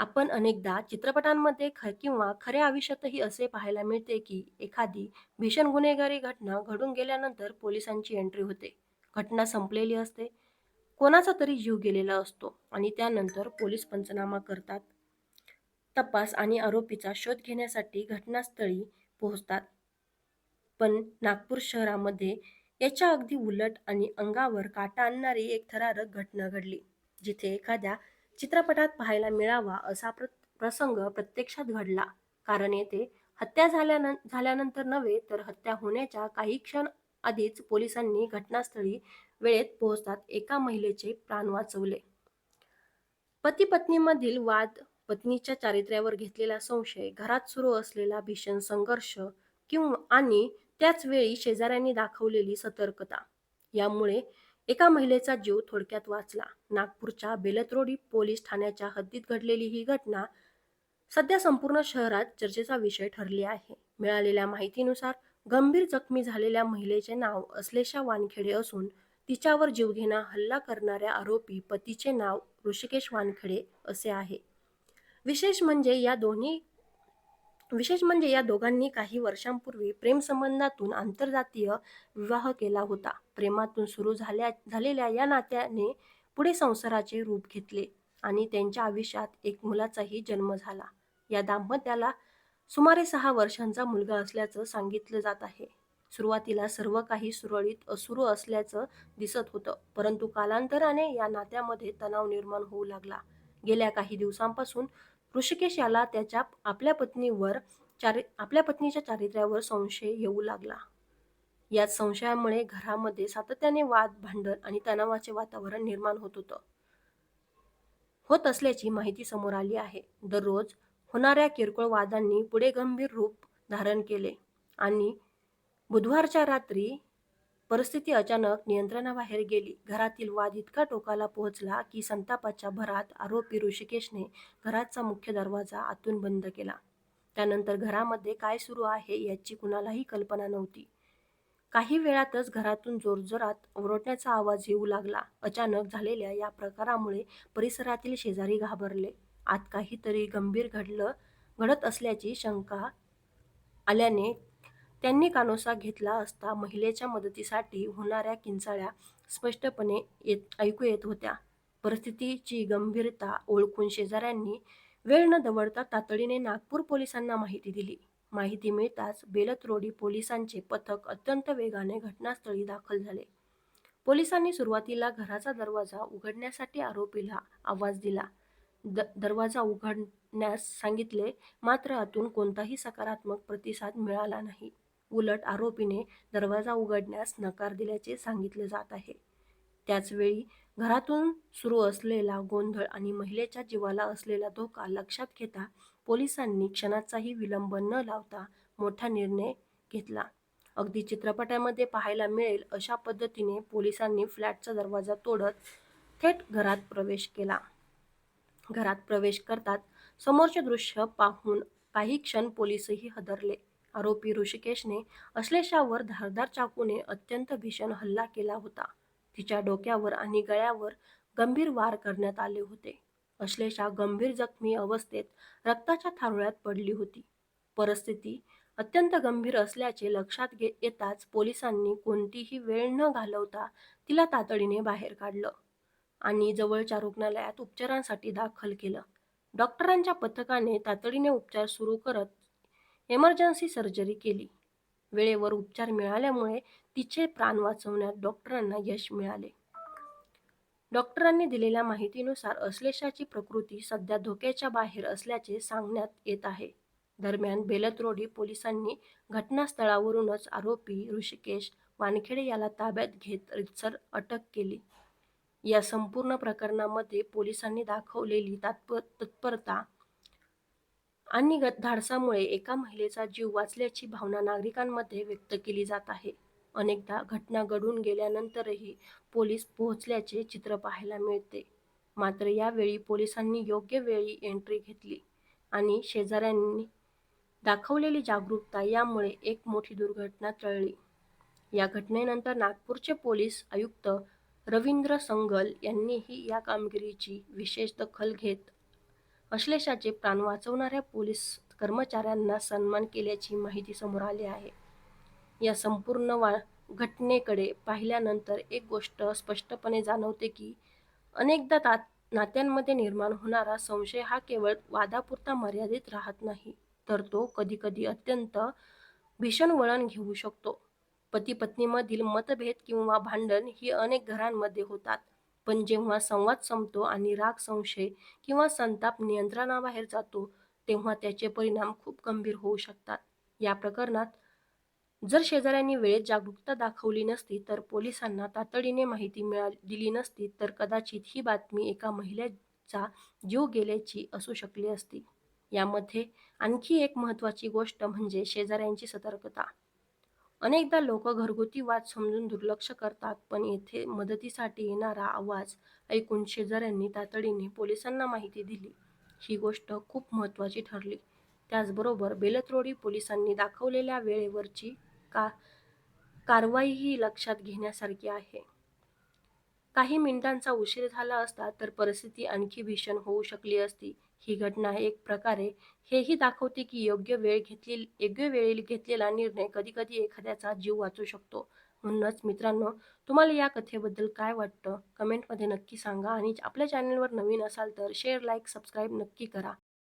आपण अनेकदा चित्रपटांमध्ये किंवा खऱ्या आयुष्यातही असे पाहायला मिळते की एखादी भीषण गुन्हेगारी घटना घडून गेल्यानंतर पोलिसांची एंट्री होते. घटना संपलेली असते, कोणाचा तरी जीव गेलेला असतो आणि त्यानंतर पोलीस पंचनामा करतात, तपास आणि आरोपीचा शोध घेण्यासाठी घटनास्थळी पोहोचतात. पण नागपूर शहरामध्ये याच्या अगदी उलट आणि अंगावर काटा आणणारी एक थरारक घटना घडली, जिथे एखाद्या चित्रपटात पाहायला मिळावा असा प्रसंग प्रत्यक्षात घडला. कारण येथे हत्या झाल्यानंतर नव्हे, तर हत्या होण्याच्या काही क्षण आधीच पोलिसांनी घटनास्थळी वेळेत पोहोचतात एका महिलेचे प्राण वाचवले. पती पत्नीमधील वाद, पत्नीच्या चारित्र्यावर घेतलेला संशय, घरात सुरू असलेला भीषण संघर्ष आणि त्याच वेळी शेजाऱ्यांनी दाखवलेली सतर्कता, यामुळे एका महिलेचा जीव थोडक्यात वाचला. नागपूरच्या बेलतरोडी पोलीस ठाण्याच्या हद्दीत घडलेली ही घटना सध्या संपूर्ण शहरात चर्चेचा विषय ठरली आहे. मिळालेल्या माहितीनुसार गंभीर जखमी झालेल्या महिलेचे नाव अश्लेषा वानखेडे असून तिच्यावर जीवघेणा हल्ला करणाऱ्या आरोपी पतीचे नाव ऋषिकेश वानखेडे असे आहे. विशेष म्हणजे या दोन्ही विशेष म्हणजे या दोघांनी काही वर्षांपूर्वी प्रेमसंबंधातून आंतरजातीय विवाह केला होता. प्रेमातून सुरू झालेल्या या नात्याने पुढे संसाराचे रूप घेतले आणि त्यांच्या आयुष्यात एक मुलाचाही जन्म झाला. या दाम्पत्याला सुमारे 6 वर्षांचा मुलगा असल्याचं सांगितलं जात आहे. सुरुवातीला सर्व काही सुरळीत सुरू असल्याचं दिसत होतं, परंतु कालांतराने या नात्यामध्ये तणाव निर्माण होऊ लागला. गेल्या काही दिवसांपासून ऋषिकेश याला आपल्या पत्नीच्या चारित्र्यावर संशय येऊ लागला. याच संशयामुळे घरामध्ये सातत्याने वाद, भांडण आणि तणावाचे वातावरण निर्माण होत असल्याची माहिती समोर आली आहे. दररोज होणाऱ्या किरकोळ वादांनी पुढे गंभीर रूप धारण केले आणि बुधवारच्या रात्री परिस्थिती अचानक नियंत्रणाबाहेर गेली. घरातील वाद इतका टोकाला पोहोचला की संतापाच्या भरात आरोपी ऋषिकेशने घराचा मुख्य दरवाजा आतून बंद केला. त्यानंतर घरामध्ये काय सुरू आहे याची कुणालाही कल्पना नव्हती. काही वेळातच घरातून जोरजोरात ओरडण्याचा आवाज येऊ लागला. अचानक झालेल्या या प्रकारामुळे परिसरातील शेजारी घाबरले. आत काहीतरी गंभीर घडत असल्याची शंका आल्याने त्यांनी कानोसा घेतला असता महिलेच्या मदतीसाठी होणाऱ्या किंचाळ्या स्पष्टपणे ऐकू येत होत्या. परिस्थितीची गंभीरता ओळखून शेजाऱ्यांनी वेळ न दवडता तातडीने नागपूर पोलिसांना माहिती दिली. माहिती मिळताच बेलतरोडी पोलिसांचे पथक अत्यंत वेगाने घटनास्थळी दाखल झाले. पोलिसांनी सुरुवातीला घराचा दरवाजा उघडण्यासाठी आरोपीला आवाज दिला. दरवाजा उघडण्यास सांगितले, मात्र आतून कोणताही सकारात्मक प्रतिसाद मिळाला नाही. उलट आरोपीने दरवाजा उघडण्यास नकार दिल्याचे सांगितले जात आहे. त्याचवेळी घरातून सुरू असलेला गोंधळ आणि महिलेच्या जीवाला असलेला धोका लक्षात घेता पोलिसांनी क्षणाचाही विलंब न लावता मोठा निर्णय घेतला. अगदी चित्रपटामध्ये पाहायला मिळेल अशा पद्धतीने पोलिसांनी फ्लॅटचा दरवाजा तोडत थेट घरात प्रवेश केला. घरात प्रवेश करतात समोरचे दृश्य पाहून काही क्षण पोलीसही हादरले. आरोपी ऋषिकेशने अश्लेषावर धारदार चाकूने अत्यंत भीषण हल्ला केला होता. तिच्या डोक्यावर आणि गळ्यावर गंभीर वार करण्यात आले होते. अश्लेषा गंभीर जखमी अवस्थेत रक्ताच्या थारोळ्यात पडली होती. परिस्थिती अत्यंत गंभीर असल्याचे लक्षात येताच पोलिसांनी कोणतीही वेळ न घालवता तिला तातडीने बाहेर काढलं आणि जवळच्या रुग्णालयात उपचारांसाठी दाखल केलं. डॉक्टरांच्या पथकाने तातडीने उपचार सुरू करत इमर्जन्सी सर्जरी केली. वेळेवर उपचार मिळाल्यामुळे तिचे प्राण वाचवण्यात डॉक्टरांना यश मिळाले. डॉक्टरांनी दिलेल्या माहितीनुसार अश्लेषाची प्रकृती सध्या धोक्याच्या बाहेर असल्याचे सांगण्यात येत आहे. दरम्यान बेलतरोडी पोलिसांनी घटनास्थळावरूनच आरोपी ऋषिकेश वानखेडे याला ताब्यात घेत रीतसर अटक केली. या संपूर्ण प्रकरणामध्ये पोलिसांनी दाखवलेली तत्परता आणि धाडसामुळे एका महिलेचा जीव वाचल्याची भावना नागरिकांमध्ये व्यक्त केली जात आहे. अनेकदा घटना घडून गेल्यानंतरही पोलीस पोहोचल्याचे चित्र पाहायला मिळते. मात्र यावेळी पोलिसांनी योग्य वेळी एंट्री घेतली आणि शेजाऱ्यांनी दाखवलेली जागरूकता यामुळे एक मोठी दुर्घटना टळली. या घटनेनंतर नागपूरचे पोलीस आयुक्त रवींद्र संगल यांनीही या कामगिरीची विशेष दखल घेत अश्लेषाचे प्राण वाचवणाऱ्या पोलीस कर्मचाऱ्यांना सन्मान केल्याची माहिती समोर आली आहे. या संपूर्ण घटनेकडे पाहिल्यानंतर एक गोष्ट स्पष्टपणे जाणवते की अनेकदा नात्यांमध्ये निर्माण होणारा संशय हा केवळ वादापुरता मर्यादित राहत नाही, तर तो कधीकधी अत्यंत भीषण वळण घेऊ शकतो. पती-पत्नीमधील मतभेद किंवा भांडण ही अनेक घरांमध्ये होतात, पण जेव्हा संवाद संपतो आणि राग, संशय किंवा संताप नियंत्रणाबाहेर जातो, तेव्हा त्याचे परिणाम खूप गंभीर होऊ शकतात. या प्रकरणात जर शेजाऱ्यांनी वेळेत जागरूकता दाखवली नसती, तर पोलिसांना तातडीने माहिती दिली नसती, तर कदाचित ही बातमी एका महिलेचा जीव गेल्याची असू शकली असती. यामध्ये आणखी एक महत्त्वाची गोष्ट म्हणजे शेजाऱ्यांची सतर्कता. अनेकदा लोक घरगुती वाद समजून दुर्लक्ष करतात, पण येथे मदतीसाठी येणारा आवाज ऐकून शेजाऱ्यांनी तातडीने पोलिसांना माहिती दिली. ही गोष्ट खूप महत्त्वाची ठरली. त्याचबरोबर बेलत्रोडी पोलिसांनी दाखवलेल्या वेळेवरची का कारवाईही लक्षात घेण्यासारखी आहे. काही मिनिटांचा उशीर झाला असता तर परिस्थिती आणखी भीषण होऊ शकली असती. ही घटना एक प्रकारे हेही दाखवते की योग्य वेळी घेतलेला निर्णय कधीकधी एखाद्याचा जीव वाचवू शकतो. म्हणूनच मित्रांनो, तुम्हाला या कथेबद्दल काय वाटतं? कमेंटमध्ये नक्की सांगा आणि आपल्या चॅनलवर नवीन असाल तर शेअर, लाईक, सबस्क्राईब नक्की करा.